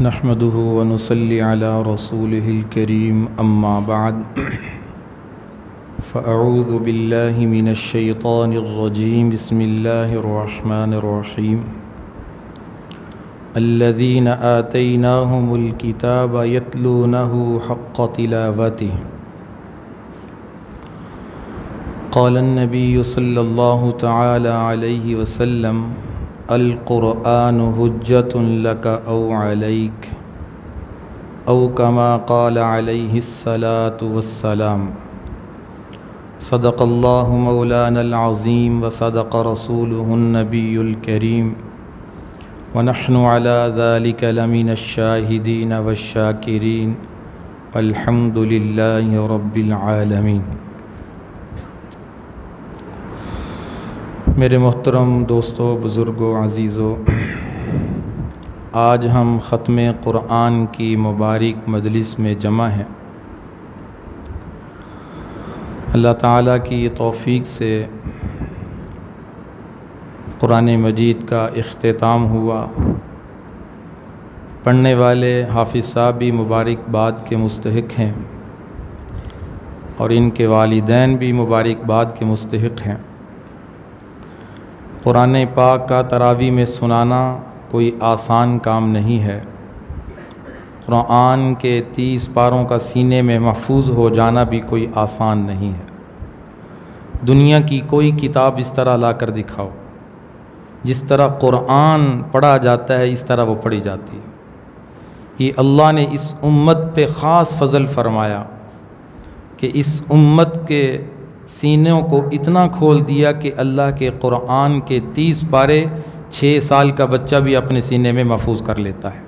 نحمده ونصلي على رسوله الكريم أما بعد فأعوذ بالله من الشيطان الرجيم بسم الله الرحمن الرحيم الذين آتيناهم الكتاب يتلونه حق تلاوته قال النبي صلى الله تعالى عليه وسلم القرآن حجة لك أو عليك أو كما قال عليه الصلاة والسلام صدق الله مولانا العظيم وصدق رسوله النبي الكريم ونحن على ذلك لمن الشاهدين والشاكرين والحمد لله رب العالمين۔ میرے محترم دوستو، بزرگوں، عزیزوں، آج ہم ختم قرآن کی مبارک مجلس میں جمع ہیں۔ اللہ تعالیٰ کی توفیق سے قرآن مجید کا اختتام ہوا۔ پڑھنے والے حافظ صاحب بھی مبارکباد کے مستحق ہیں اور ان کے والدین بھی مبارکباد کے مستحق ہیں۔ قرآن پاک کا تراویح میں سنانا کوئی آسان کام نہیں ہے۔ قرآن کے 30 پاروں کا سینے میں محفوظ ہو جانا بھی کوئی آسان نہیں ہے۔ دنیا کی کوئی کتاب اس طرح لا کر دکھاؤ، جس طرح قرآن پڑھا جاتا ہے اس طرح وہ پڑھی جاتی ہے۔ یہ اللہ نے اس امت پہ خاص فضل فرمایا کہ اس امت کے سینوں کو اتنا کھول دیا کہ اللہ کے قرآن کے 30 پارے 6 سال کا بچہ بھی اپنے سینے میں محفوظ کر لیتا ہے۔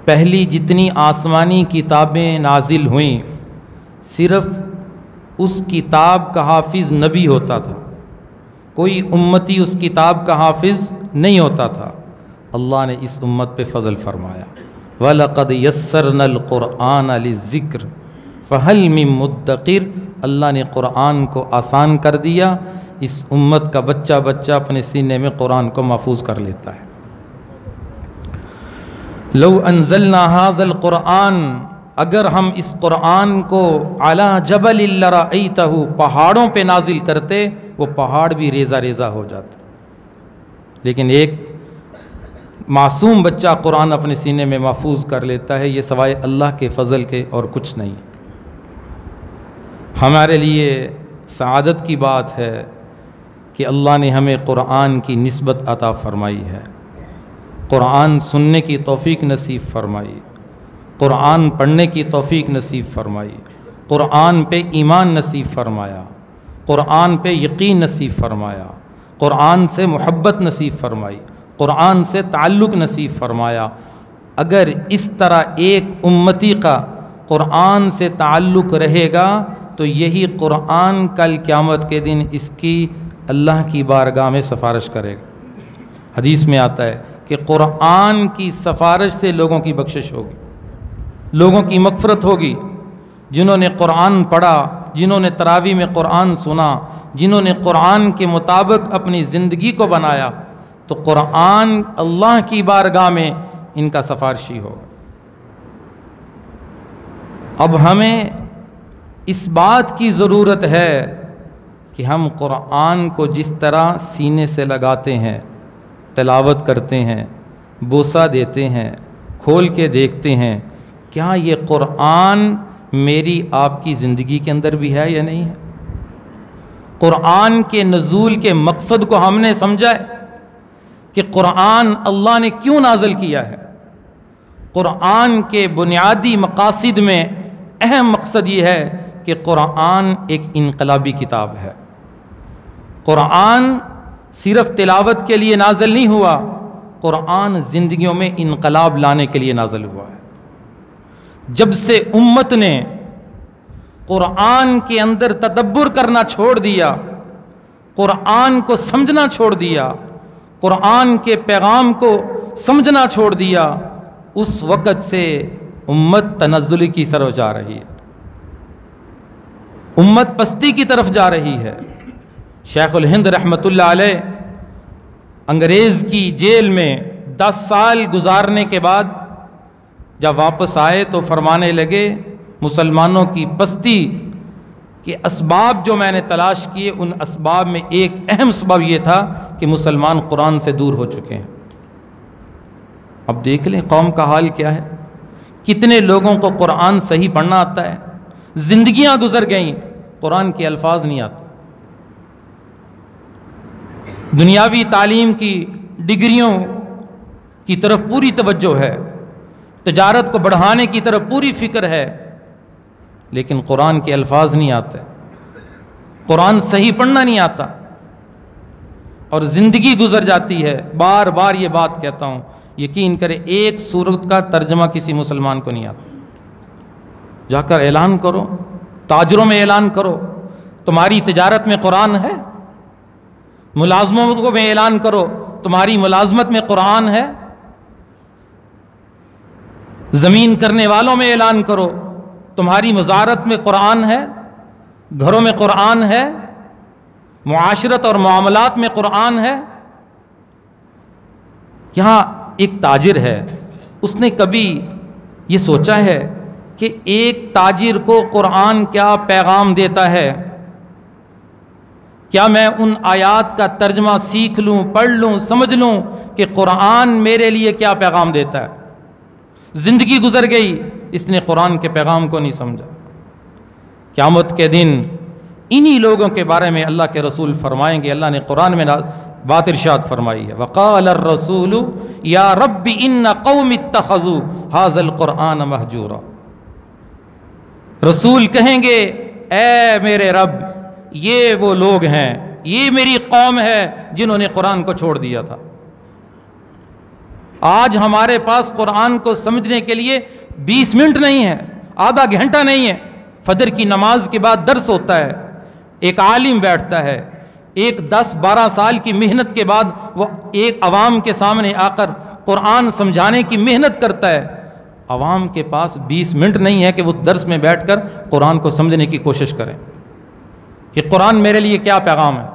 پہلی جتنی آسمانی کتابیں نازل ہوئیں صرف اس کتاب کا حافظ نبی ہوتا تھا، کوئی امتی اس کتاب کا حافظ نہیں ہوتا تھا۔ اللہ نے اس امت پہ فضل فرمایا، وَلَقَدْ يَسَّرْنَا الْقُرْآنَ لِلذِّكْرِ فَهَلْ مِن مُدَّكِرٍ۔ اللہ نے قرآن کو آسان کر دیا، اس امت کا بچہ اپنے سینے میں قرآن کو محفوظ کر لیتا ہے۔ لو انزلنا هذا القرآن، اگر ہم اس قرآن کو علی جبل لرأیتہ، پہاڑوں پہ نازل کرتے وہ پہاڑ بھی ریزہ ریزہ ہو جاتے، لیکن ایک معصوم بچہ قرآن اپنے سینے میں محفوظ کر لیتا ہے۔ یہ سوائے اللہ کے فضل کے اور کچھ نہیں۔ ہمارے لیے سعادت کی بات ہے کہ اللہ نے ہمیں قرآن کی نسبت عطا فرمائی ہے، قرآن سننے کی توفیق نصیب فرمائی، قرآن پڑھنے کی توفیق نصیب فرمائی، قرآن پہ ایمان نصیب فرمایا، قرآن پہ یقین نصیب فرمایا، قرآن سے محبت نصیب فرمائی، قرآن سے تعلق نصیب فرمایا۔ اگر اس طرح ایک امتی کا قرآن سے تعلق رہے گا تو یہی قرآن کل قیامت کے دن اس کی اللہ کی بارگاہ میں سفارش کرے گا۔ حدیث میں آتا ہے کہ قرآن کی سفارش سے لوگوں کی بخشش ہوگی، لوگوں کی مغفرت ہوگی۔ جنہوں نے قرآن پڑھا، جنہوں نے تراویح میں قرآن سنا، جنہوں نے قرآن کے مطابق اپنی زندگی کو بنایا، تو قرآن اللہ کی بارگاہ میں ان کا سفارشی ہوگا۔ اب ہمیں اس بات کی ضرورت ہے کہ ہم قرآن کو جس طرح سینے سے لگاتے ہیں، تلاوت کرتے ہیں، بوسہ دیتے ہیں، کھول کے دیکھتے ہیں، کیا یہ قرآن میری آپ کی زندگی کے اندر بھی ہے یا نہیں ہے؟ قرآن کے نزول کے مقصد کو ہم نے سمجھا ہے کہ قرآن اللہ نے کیوں نازل کیا ہے؟ قرآن کے بنیادی مقاصد میں اہم مقصد یہ ہے کہ قرآن ایک انقلابی کتاب ہے۔ قرآن صرف تلاوت کے لیے نازل نہیں ہوا، قرآن زندگیوں میں انقلاب لانے کے لیے نازل ہوا ہے۔ جب سے امت نے قرآن کے اندر تدبر کرنا چھوڑ دیا، قرآن کو سمجھنا چھوڑ دیا، قرآن کے پیغام کو سمجھنا چھوڑ دیا، اس وقت سے امت تنزلی کی طرف جا رہی ہے، امت پستی کی طرف جا رہی ہے۔ شیخ الہند رحمۃ اللہ علیہ انگریز کی جیل میں 10 سال گزارنے کے بعد جب واپس آئے تو فرمانے لگے مسلمانوں کی پستی کہ اسباب جو میں نے تلاش کیے ان اسباب میں ایک اہم سبب یہ تھا کہ مسلمان قرآن سے دور ہو چکے ہیں۔ اب دیکھ لیں قوم کا حال کیا ہے، کتنے لوگوں کو قرآن صحیح پڑھنا آتا ہے، زندگیاں گزر گئیں، قرآن کے الفاظ نہیں آتے، دنیاوی تعلیم کی ڈگریوں کی طرف پوری توجہ ہے، تجارت کو بڑھانے کی طرف پوری فکر ہے، لیکن قرآن کے الفاظ نہیں آتے، قرآن صحیح پڑھنا نہیں آتا، اور زندگی گزر جاتی ہے۔ بار بار یہ بات کہتا ہوں، یقین کرے ایک سورت کا ترجمہ کسی مسلمان کو نہیں آتا۔ جا کر اعلان کرو، تاجروں میں اعلان کرو تمہاری تجارت میں قرآن ہے، ملازموں میں اعلان کرو تمہاری ملازمت میں قرآن ہے، زمین کرنے والوں میں اعلان کرو تمہاری وزارت میں قرآن ہے، گھروں میں قرآن ہے، معاشرت اور معاملات میں قرآن ہے۔ یہاں ایک تاجر ہے، اس نے کبھی یہ سوچا ہے کہ ایک تاجر کو قرآن کیا پیغام دیتا ہے؟ کیا میں ان آیات کا ترجمہ سیکھ لوں، پڑھ لوں، سمجھ لوں کہ قرآن میرے لیے کیا پیغام دیتا ہے؟ زندگی گزر گئی، اس نے قرآن کے پیغام کو نہیں سمجھا۔ قیامت کے دن انہی لوگوں کے بارے میں اللہ کے رسول فرمائیں گے، اللہ نے قرآن میں بات ارشاد فرمائی ہے، وقال الرسول یا رب ان قوم اتخذوا ھذا القرآن مہجورا۔ رسول کہیں گے اے میرے رب، یہ وہ لوگ ہیں، یہ میری قوم ہے جنہوں نے قرآن کو چھوڑ دیا تھا۔ آج ہمارے پاس قرآن کو سمجھنے کے لیے 20 منٹ نہیں ہے، آدھا گھنٹہ نہیں ہے۔ فجر کی نماز کے بعد درس ہوتا ہے، ایک عالم بیٹھتا ہے، ایک 10-12 سال کی محنت کے بعد وہ ایک عوام کے سامنے آ کر قرآن سمجھانے کی محنت کرتا ہے۔ عوام کے پاس 20 منٹ نہیں ہے کہ وہ درس میں بیٹھ کر قرآن کو سمجھنے کی کوشش کریں کہ قرآن میرے لیے کیا پیغام ہے،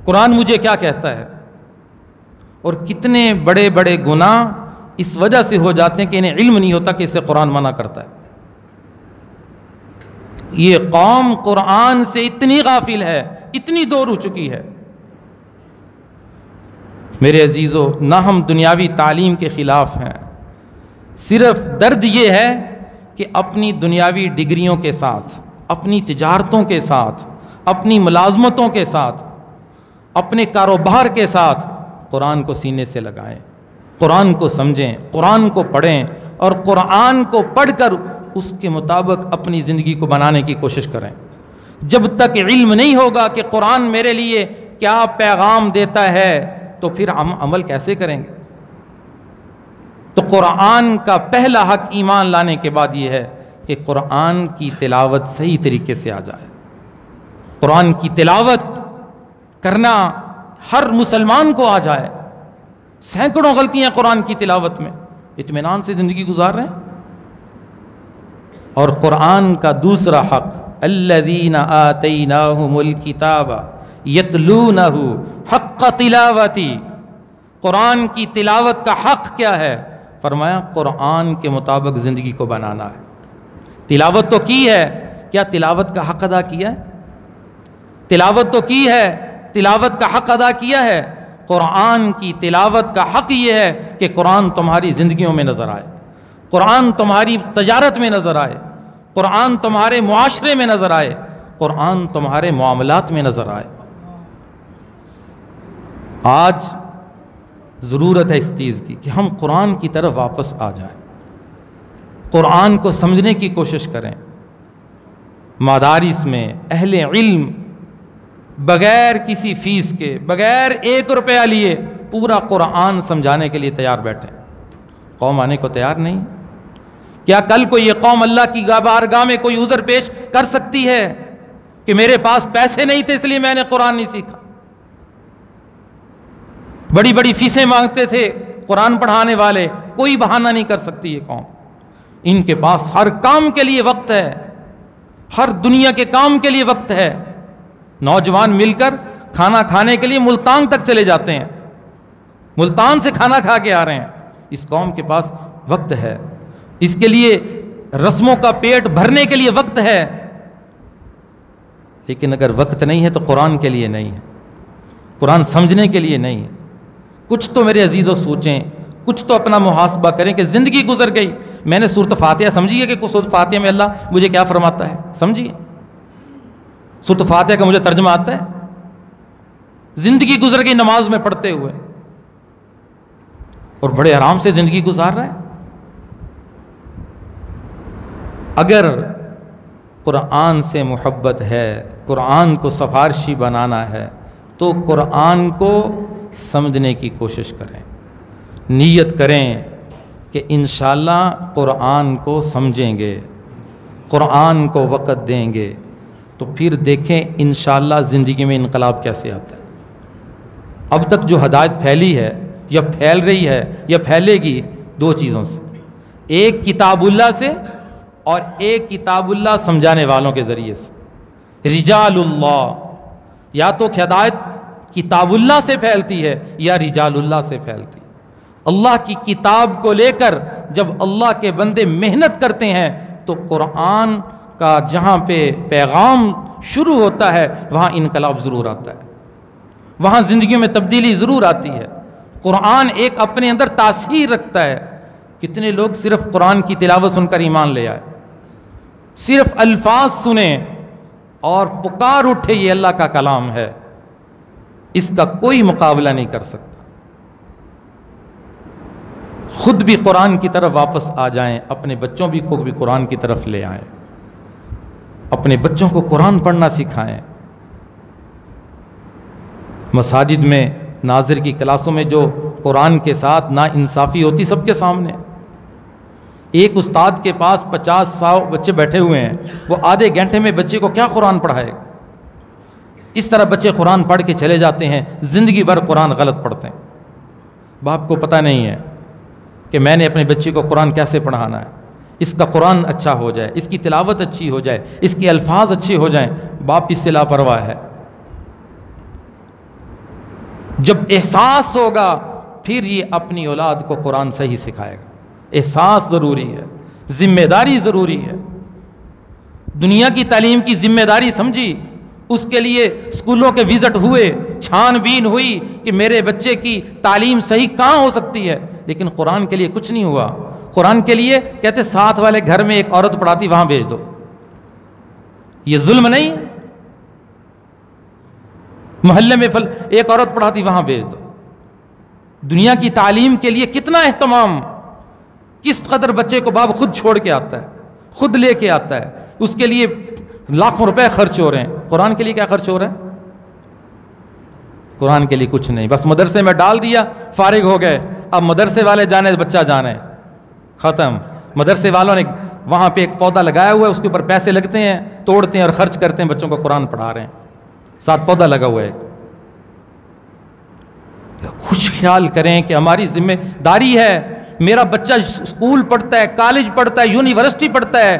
قرآن مجھے کیا کہتا ہے۔ اور کتنے بڑے بڑے گناہ اس وجہ سے ہو جاتے ہیں کہ انہیں علم نہیں ہوتا کہ اسے قرآن منع کرتا ہے۔ یہ قوم قرآن سے اتنی غافل ہے، اتنی دور ہو چکی ہے۔ میرے عزیزو، نہ ہم دنیاوی تعلیم کے خلاف ہیں، صرف درد یہ ہے کہ اپنی دنیاوی ڈگریوں کے ساتھ، اپنی تجارتوں کے ساتھ، اپنی ملازمتوں کے ساتھ، اپنے کاروبار کے ساتھ قرآن کو سینے سے لگائیں، قرآن کو سمجھیں، قرآن کو پڑھیں، اور قرآن کو پڑھ کر اس کے مطابق اپنی زندگی کو بنانے کی کوشش کریں۔ جب تک علم نہیں ہوگا کہ قرآن میرے لیے کیا پیغام دیتا ہے تو پھر ہم عمل کیسے کریں گے؟ تو قرآن کا پہلا حق ایمان لانے کے بعد یہ ہے کہ قرآن کی تلاوت صحیح طریقے سے آ جائے۔ قرآن کی تلاوت کرنا ہر مسلمان کو آ جائے۔ سینکڑوں غلطیاں قرآن کی تلاوت میں، اطمینان سے زندگی گزار رہے ہیں۔ اور قرآن کا دوسرا حق، الذین آتیناہم الکتاب یتلونہ حق تلاوتی، قرآن کی تلاوت کا حق کیا ہے؟ فرمایا قرآن کے مطابق زندگی کو بنانا ہے۔ تلاوت تو کی ہے، کیا تلاوت کا حق ادا کیا ہے؟ تلاوت تو کی ہے، تلاوت کا حق ادا کیا ہے؟ قرآن کی تلاوت کا حق یہ ہے کہ قرآن تمہاری زندگیوں میں نظر آئے، قرآن تمہاری تجارت میں نظر آئے، قرآن تمہارے معاشرے میں نظر آئے، قرآن تمہارے معاملات میں نظر آئے۔ آج ضرورت ہے اس چیز کی کہ ہم قرآن کی طرف واپس آ جائیں، قرآن کو سمجھنے کی کوشش کریں۔ مدارس میں اہل علم بغیر کسی فیس کے، بغیر 1 روپیہ لیے پورا قرآن سمجھانے کے لیے تیار بیٹھے، قوم آنے کو تیار نہیں۔ کیا کل کو یہ قوم اللہ کی بارگاہ میں کوئی عذر پیش کر سکتی ہے کہ میرے پاس پیسے نہیں تھے اس لیے میں نے قرآن نہیں سیکھا؟ بڑی بڑی فیسیں مانگتے تھے قرآن پڑھانے والے، کوئی بہانہ نہیں کر سکتی یہ قوم۔ ان کے پاس ہر کام کے لیے وقت ہے، ہر دنیا کے کام کے لیے وقت ہے۔ نوجوان مل کر کھانا کھانے کے لیے ملتان تک چلے جاتے ہیں، ملتان سے کھانا کھا کے آ رہے ہیں۔ اس قوم کے پاس وقت ہے، اس کے لیے رسموں کا پیٹ بھرنے کے لیے وقت ہے، لیکن اگر وقت نہیں ہے تو قرآن کے لیے نہیں ہے، قرآن سمجھنے کے لیے نہیں ہے۔ کچھ تو میرے عزیزوں سوچیں، کچھ تو اپنا محاسبہ کریں کہ زندگی گزر گئی، میں نے سورۃ فاتحہ سمجھی کہ سورۃ فاتحہ میں اللہ مجھے کیا فرماتا ہے، سمجھیے سورۃ فاتحہ کا مجھے ترجمہ آتا ہے؟ زندگی گزر گئی نماز میں پڑھتے ہوئے، اور بڑے آرام سے زندگی گزار رہا ہے۔ اگر قرآن سے محبت ہے، قرآن کو سفارشی بنانا ہے، تو قرآن کو سمجھنے کی کوشش کریں، نیت کریں کہ انشاءاللہ قرآن کو سمجھیں گے، قرآن کو وقت دیں گے، تو پھر دیکھیں انشاءاللہ زندگی میں انقلاب کیسے آتا ہے۔ اب تک جو ہدایت پھیلی ہے یا پھیل رہی ہے یا پھیلے گی، دو چیزوں سے، ایک کتاب اللہ سے اور ایک کتاب اللہ سمجھانے والوں کے ذریعے سے۔ رجال اللہ، یا تو ہدایت کتاب اللہ سے پھیلتی ہے یا رجال اللہ سے پھیلتی ہے۔ اللہ کی کتاب کو لے کر جب اللہ کے بندے محنت کرتے ہیں تو قرآن کا جہاں پہ پیغام شروع ہوتا ہے وہاں انقلاب ضرور آتا ہے، وہاں زندگیوں میں تبدیلی ضرور آتی ہے۔ قرآن ایک اپنے اندر تاثیر رکھتا ہے۔ کتنے لوگ صرف قرآن کی تلاوت سن کر ایمان لے آئے، صرف الفاظ سنیں اور پکار اٹھے یہ اللہ کا کلام ہے، اس کا کوئی مقابلہ نہیں کر سکتا۔ خود بھی قرآن کی طرف واپس آ جائیں، اپنے بچوں کو بھی قرآن کی طرف لے آئیں، اپنے بچوں کو قرآن پڑھنا سکھائیں۔ مساجد میں ناظر کی کلاسوں میں جو قرآن کے ساتھ نا انصافی ہوتی سب کے سامنے، ایک استاد کے پاس 50-100 بچے بیٹھے ہوئے ہیں، وہ آدھے گھنٹے میں بچے کو کیا قرآن پڑھائے گا؟ اس طرح بچے قرآن پڑھ کے چلے جاتے ہیں، زندگی بھر قرآن غلط پڑھتے ہیں۔ باپ کو پتہ نہیں ہے کہ میں نے اپنے بچے کو قرآن کیسے پڑھانا ہے، اس کا قرآن اچھا ہو جائے، اس کی تلاوت اچھی ہو جائے، اس کے الفاظ اچھے ہو جائیں۔ باپ اس سے لاپرواہ ہے۔ جب احساس ہوگا پھر یہ اپنی اولاد کو قرآن صحیح سکھائے گا۔ احساس ضروری ہے، ذمہ داری ضروری ہے۔ دنیا کی تعلیم کی ذمہ داری سمجھی، اس کے لیے اسکولوں کے وزٹ ہوئے، چھان بین ہوئی کہ میرے بچے کی تعلیم صحیح کہاں ہو سکتی ہے، لیکن قرآن کے لیے کچھ نہیں ہوا۔ قرآن کے لیے کہتے ساتھ والے گھر میں ایک عورت پڑھاتی وہاں بھیج دو، یہ ظلم نہیں ہے؟ محلے میں ایک عورت پڑھاتی وہاں بھیج دو۔ دنیا کی تعلیم کے لیے کتنا اہتمام، کس قدر بچے کو باپ خود چھوڑ کے آتا ہے، خود لے کے آتا ہے، اس کے لیے لاکھوں روپے خرچ ہو رہے ہیں۔ قرآن کے لیے کیا خرچ ہو رہا ہے؟ قرآن کے لیے کچھ نہیں، بس مدرسے میں ڈال دیا، فارغ ہو گئے۔ اب مدرسے والے جانے بچہ جانے، ختم۔ مدرسے والوں نے وہاں پہ ایک پودا لگایا ہوا ہے، اس کے اوپر پیسے لگتے ہیں، توڑتے ہیں اور خرچ کرتے ہیں، بچوں کو قرآن پڑھا رہے ہیں، ساتھ پودا لگا ہوا ہے۔ خوش خیال کریں کہ ہماری ذمہ داری ہے، میرا بچہ اسکول پڑھتا ہے، کالج پڑھتا ہے، یونیورسٹی پڑھتا ہے،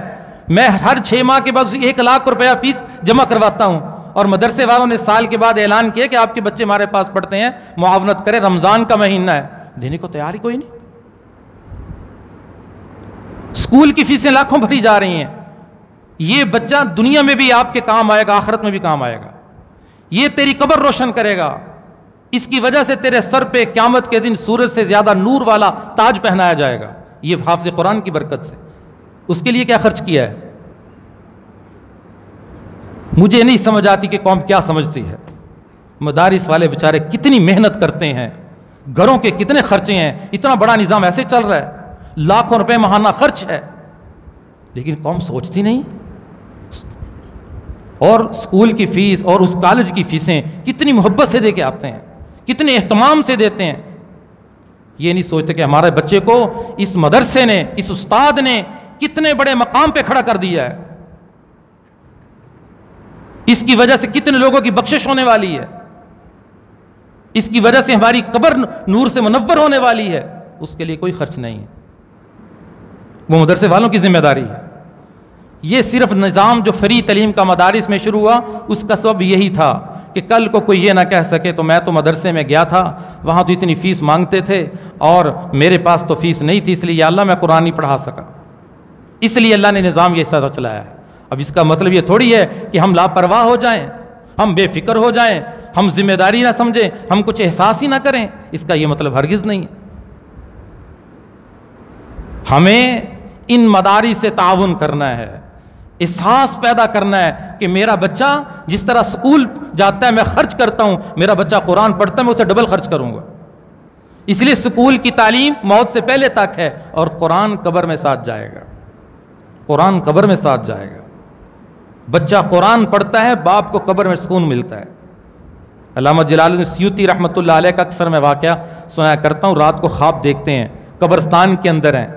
میں ہر 6 ماہ کے بعد 1 لاکھ روپیہ فیس جمع کرواتا ہوں، اور مدرسے والوں نے سال کے بعد اعلان کیا کہ آپ کے بچے ہمارے پاس پڑھتے ہیں، معاونت کریں، رمضان کا مہینہ ہے، دینے کو تیار ہی کوئی نہیں۔ اسکول کی فیسیں لاکھوں بھری جا رہی ہیں۔ یہ بچہ دنیا میں بھی آپ کے کام آئے گا، آخرت میں بھی کام آئے گا، یہ تیری قبر روشن کرے گا، اس کی وجہ سے تیرے سر پہ قیامت کے دن سورج سے زیادہ نور والا تاج پہنایا جائے گا، یہ حافظ قرآن کی برکت سے۔ اس کے لیے کیا خرچ کیا ہے؟ مجھے نہیں سمجھ آتی کہ قوم کیا سمجھتی ہے۔ مدارس والے بیچارے کتنی محنت کرتے ہیں، گھروں کے کتنے خرچے ہیں، اتنا بڑا نظام ایسے چل رہا ہے، لاکھوں روپے ماہانہ خرچ ہے، لیکن قوم سوچتی نہیں۔ اور اسکول کی فیس اور اس کالج کی فیسیں کتنی محبت سے دے کے آتے ہیں، کتنے اہتمام سے دیتے ہیں۔ یہ نہیں سوچتے کہ ہمارے بچے کو اس مدرسے نے، اس استاد نے کتنے بڑے مقام پہ کھڑا کر دیا ہے، اس کی وجہ سے کتنے لوگوں کی بخشش ہونے والی ہے، اس کی وجہ سے ہماری قبر نور سے منور ہونے والی ہے۔ اس کے لیے کوئی خرچ نہیں ہے، وہ مدرسے والوں کی ذمہ داری ہے۔ یہ صرف نظام جو فری تعلیم کا مدارس میں شروع ہوا، اس کا سبب یہی تھا کہ کل کو کوئی یہ نہ کہہ سکے تو میں تو مدرسے میں گیا تھا، وہاں تو اتنی فیس مانگتے تھے اور میرے پاس تو فیس نہیں تھی، اس لیے یا اللہ میں قرآن نہیں پڑھا سکا، اس لیے اللہ نے نظام یہ ایسا چلایا ہے۔ اب اس کا مطلب یہ تھوڑی ہے کہ ہم لاپرواہ ہو جائیں، ہم بے فکر ہو جائیں، ہم ذمہ داری نہ سمجھیں، ہم کچھ احساس ہی نہ کریں، اس کا یہ مطلب ہرگز نہیں ہے۔ ہمیں ان مدارس سے تعاون کرنا ہے، احساس پیدا کرنا ہے کہ میرا بچہ جس طرح سکول جاتا ہے میں خرچ کرتا ہوں، میرا بچہ قرآن پڑھتا ہے میں اسے ڈبل خرچ کروں گا۔ اس لیے سکول کی تعلیم موت سے پہلے تک ہے، اور قرآن قبر میں ساتھ جائے گا، قرآن قبر میں ساتھ جائے گا۔ بچہ قرآن پڑھتا ہے، باپ کو قبر میں سکون ملتا ہے۔ علامہ جلال الدین سیوطی رحمۃ اللہ علیہ کا اکثر میں واقعہ سنایا کرتا ہوں، رات کو خواب دیکھتے ہیں، قبرستان کے اندر ہیں،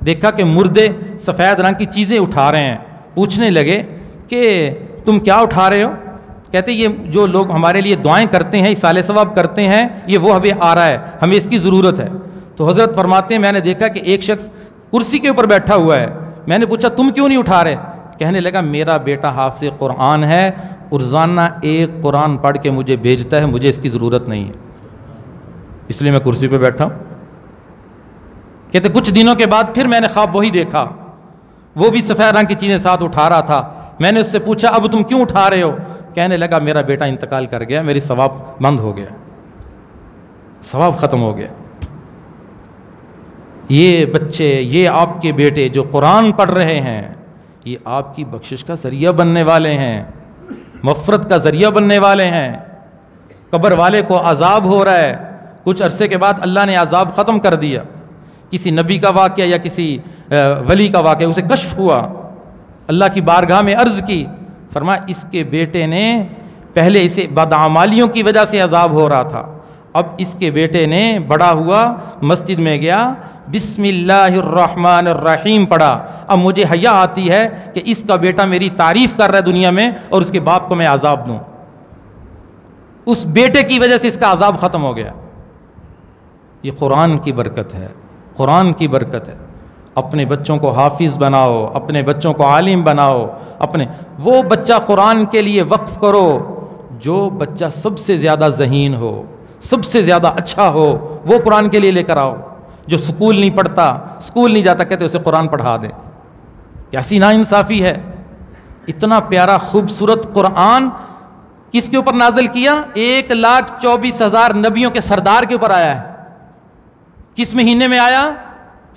دیکھا کہ مردے سفید رنگ کی چیزیں اٹھا رہے ہیں، پوچھنے لگے کہ تم کیا اٹھا رہے ہو؟ کہتے یہ جو لوگ ہمارے لیے دعائیں کرتے ہیں، اصالہ ثواب کرتے ہیں، یہ وہ ہمیں آ رہا ہے، ہمیں اس کی ضرورت ہے۔ تو حضرت فرماتے ہیں میں نے دیکھا کہ ایک شخص کرسی کے اوپر بیٹھا ہوا ہے، میں نے پوچھا تم کیوں نہیں اٹھا رہے؟ کہنے لگا میرا بیٹا حافظ قرآن ہے، روزانہ ایک قرآن پڑھ کے مجھے بھیجتا ہے، مجھے اس کی ضرورت نہیں ہے، اس لیے میں کرسی پہ بیٹھا ہوں۔ کہتے کچھ دنوں کے بعد پھر میں نے خواب وہی دیکھا، وہ بھی سفید رنگ کی چیزیں ساتھ اٹھا رہا تھا۔ میں نے اس سے پوچھا اب تم کیوں اٹھا رہے ہو؟ کہنے لگا میرا بیٹا انتقال کر گیا، میری ثواب بند ہو گیا، ثواب ختم ہو گیا۔ یہ بچے، یہ آپ کے بیٹے جو قرآن پڑھ رہے ہیں، یہ آپ کی بخشش کا ذریعہ بننے والے ہیں، مغفرت کا ذریعہ بننے والے ہیں۔ قبر والے کو عذاب ہو رہا ہے، کچھ عرصے کے بعد اللہ نے عذاب ختم کر دیا۔ کسی نبی کا واقعہ یا کسی ولی کا واقعہ، اسے کشف ہوا، اللہ کی بارگاہ میں عرض کی، فرمایا اس کے بیٹے نے پہلے اسے بدعمالیوں کی وجہ سے عذاب ہو رہا تھا، اب اس کے بیٹے نے بڑا ہوا، مسجد میں گیا، بسم اللہ الرحمن الرحیم پڑھا، اب مجھے حیا آتی ہے کہ اس کا بیٹا میری تعریف کر رہا ہے دنیا میں اور اس کے باپ کو میں عذاب دوں۔ اس بیٹے کی وجہ سے اس کا عذاب ختم ہو گیا۔ یہ قرآن کی برکت ہے، قرآن کی برکت ہے۔ اپنے بچوں کو حافظ بناؤ، اپنے بچوں کو عالم بناؤ، وہ بچہ قرآن کے لیے وقف کرو جو بچہ سب سے زیادہ ذہین ہو، سب سے زیادہ اچھا ہو، وہ قرآن کے لیے لے کر آؤ۔ جو سکول نہیں پڑھتا، سکول نہیں جاتا، کہتے اسے قرآن پڑھا دے، کیسی ناانصافی ہے۔ اتنا پیارا خوبصورت قرآن کس کے اوپر نازل کیا؟ 1,24,000 نبیوں کے سردار کے اوپر آیا ہے۔ کس مہینے میں آیا؟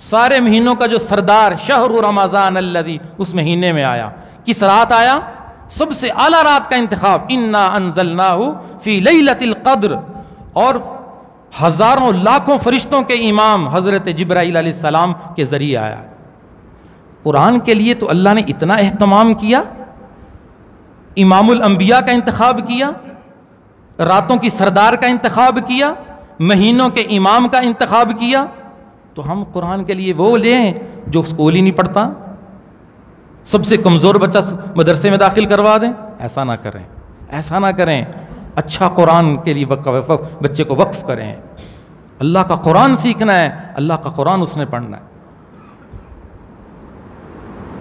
سارے مہینوں کا جو سردار، شہر رمضان الذی، اس مہینے میں آیا۔ کس رات آیا؟ سب سے اعلیٰ رات کا انتخاب، انا انزلناہ فی لیلۃ القدر، اور ہزاروں لاکھوں فرشتوں کے امام حضرت جبرائیل علیہ السلام کے ذریعے آیا۔ قرآن کے لیے تو اللہ نے اتنا اہتمام کیا، امام الانبیاء کا انتخاب کیا، راتوں کی سردار کا انتخاب کیا، مہینوں کے امام کا انتخاب کیا، تو ہم قرآن کے لیے وہ لیں جو سکول ہی نہیں پڑھتا، سب سے کمزور بچہ مدرسے میں داخل کروا دیں؟ ایسا نہ کریں، ایسا نہ کریں۔ اچھا قرآن کے لیے بچے کو وقف کریں۔ اللہ کا قرآن سیکھنا ہے، اللہ کا قرآن اس نے پڑھنا ہے۔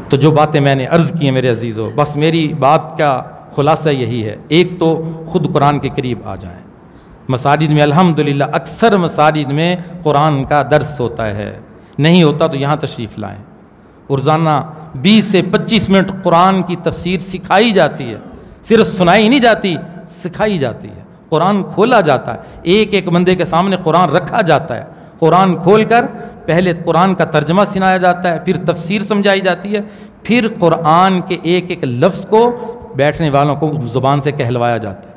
تو جو باتیں میں نے عرض کی ہیں میرے عزیزوں، بس میری بات کا خلاصہ یہی ہے، ایک تو خود قرآن کے قریب آ جائیں۔ مساجد میں الحمدللہ اکثر مساجد میں قرآن کا درس ہوتا ہے، نہیں ہوتا تو یہاں تشریف لائیں۔ روزانہ 20 سے 25 منٹ قرآن کی تفسیر سکھائی جاتی ہے، صرف سنائی نہیں جاتی، سکھائی جاتی ہے۔ قرآن کھولا جاتا ہے، ایک ایک بندے کے سامنے قرآن رکھا جاتا ہے، قرآن کھول کر پہلے قرآن کا ترجمہ سنایا جاتا ہے، پھر تفسیر سمجھائی جاتی ہے، پھر قرآن کے ایک ایک لفظ کو بیٹھنے والوں کو زبان سے کہلوایا جاتا ہے،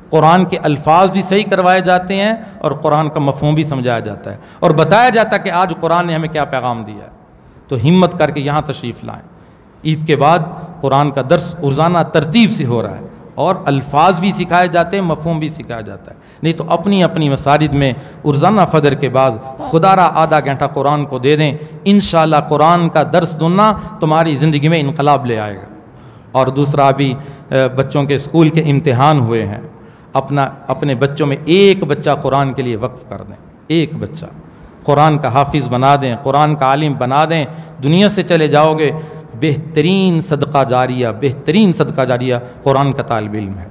قرآن کے الفاظ بھی صحیح کروائے جاتے ہیں اور قرآن کا مفہوم بھی سمجھایا جاتا ہے، اور بتایا جاتا ہے کہ آج قرآن نے ہمیں کیا پیغام دیا ہے۔ تو ہمت کر کے یہاں تشریف لائیں۔ عید کے بعد قرآن کا درس روزانہ ترتیب سے ہو رہا ہے، اور الفاظ بھی سکھائے جاتے ہیں، مفہوم بھی سکھایا جاتا ہے۔ نہیں تو اپنی اپنی مساجد میں روزانہ فجر کے بعد خدا را آدھا گھنٹہ قرآن کو دے دیں، انشاءاللہ قرآن کا درس سننا تمہاری زندگی میں انقلاب لے آئے گا۔ اور دوسرا، ابھی بچوں کے اسکول کے امتحان ہوئے ہیں، اپنے بچوں میں ایک بچہ قرآن کے لیے وقف کر دیں، ایک بچہ قرآن کا حافظ بنا دیں، قرآن کا عالم بنا دیں، دنیا سے چلے جاؤ گے، بہترین صدقہ جاریہ، بہترین صدقہ جاریہ قرآن کا طالب علم ہے۔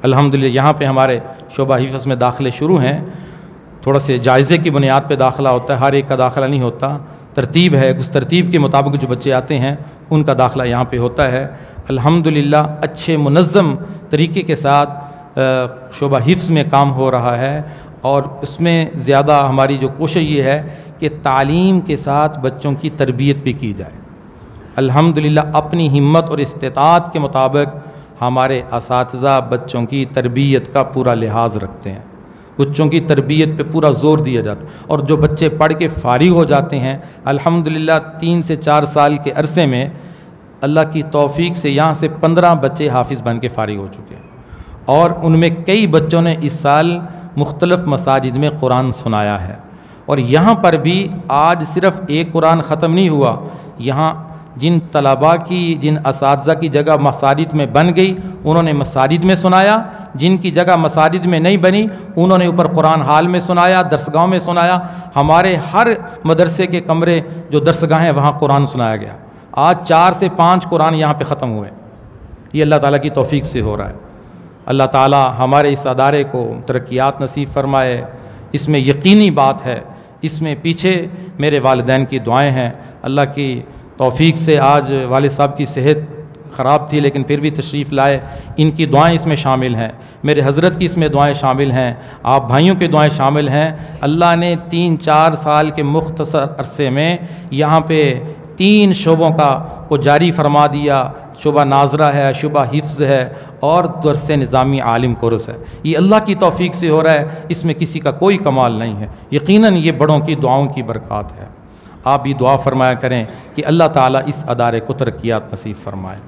الحمدللہ یہاں پہ ہمارے شعبہ حفظ میں داخلے شروع ہیں. تھوڑا سے جائزے کی بنیاد پہ داخلہ ہوتا ہے، ہر ایک کا داخلہ نہیں ہوتا، ترتیب ہے، اس ترتیب کے مطابق جو بچے آتے ہیں ان کا داخلہ یہاں پہ ہوتا ہے. الحمدللہ اچھے منظم طریقے کے ساتھ شعبہ حفظ میں کام ہو رہا ہے، اور اس میں زیادہ ہماری جو کوشش یہ ہے کہ تعلیم کے ساتھ بچوں کی تربیت بھی کی جائے. الحمدللہ اپنی ہمت اور استطاعت کے مطابق ہمارے اساتذہ بچوں کی تربیت کا پورا لحاظ رکھتے ہیں، بچوں کی تربیت پہ پورا زور دیا جاتا ہے. اور جو بچے پڑھ کے فارغ ہو جاتے ہیں الحمدللہ 3 سے 4 سال کے عرصے میں اللہ کی توفیق سے یہاں سے 15 بچے حافظ بن کے فارغ ہو چکے ہیں، اور ان میں کئی بچوں نے اس سال مختلف مساجد میں قرآن سنایا ہے. اور یہاں پر بھی آج صرف ایک قرآن ختم نہیں ہوا، یہاں جن طلباء کی، جن اساتذہ کی جگہ مساجد میں بن گئی انہوں نے مساجد میں سنایا، جن کی جگہ مساجد میں نہیں بنی انہوں نے اوپر قرآن ہال میں سنایا، درسگاہوں میں سنایا. ہمارے ہر مدرسے کے کمرے جو درسگاہ ہیں وہاں قرآن سنایا گیا. آج 4 سے 5 قرآن یہاں پہ ختم ہوئے. یہ اللہ تعالیٰ کی توفیق سے ہو رہا ہے. اللہ تعالیٰ ہمارے اس ادارے کو ترقیات نصیب فرمائے. اس میں یقینی بات ہے، اس میں پیچھے میرے والدین کی دعائیں ہیں. اللہ کی توفیق سے آج والد صاحب کی صحت خراب تھی لیکن پھر بھی تشریف لائے، ان کی دعائیں اس میں شامل ہیں، میرے حضرت کی اس میں دعائیں شامل ہیں، آپ بھائیوں کی دعائیں شامل ہیں. اللہ نے 3-4 سال کے مختصر عرصے میں یہاں پہ 3 شعبوں کو جاری فرما دیا. شعبہ ناظرہ ہے، شعبہ حفظ ہے، اور درس نظامی عالم کورس ہے. یہ اللہ کی توفیق سے ہو رہا ہے، اس میں کسی کا کوئی کمال نہیں ہے. یقیناً یہ بڑوں کی دعاؤں کی برکات ہے. آپ بھی دعا فرمایا کریں کہ اللہ تعالیٰ اس ادارے کو ترقیات نصیب فرمائے.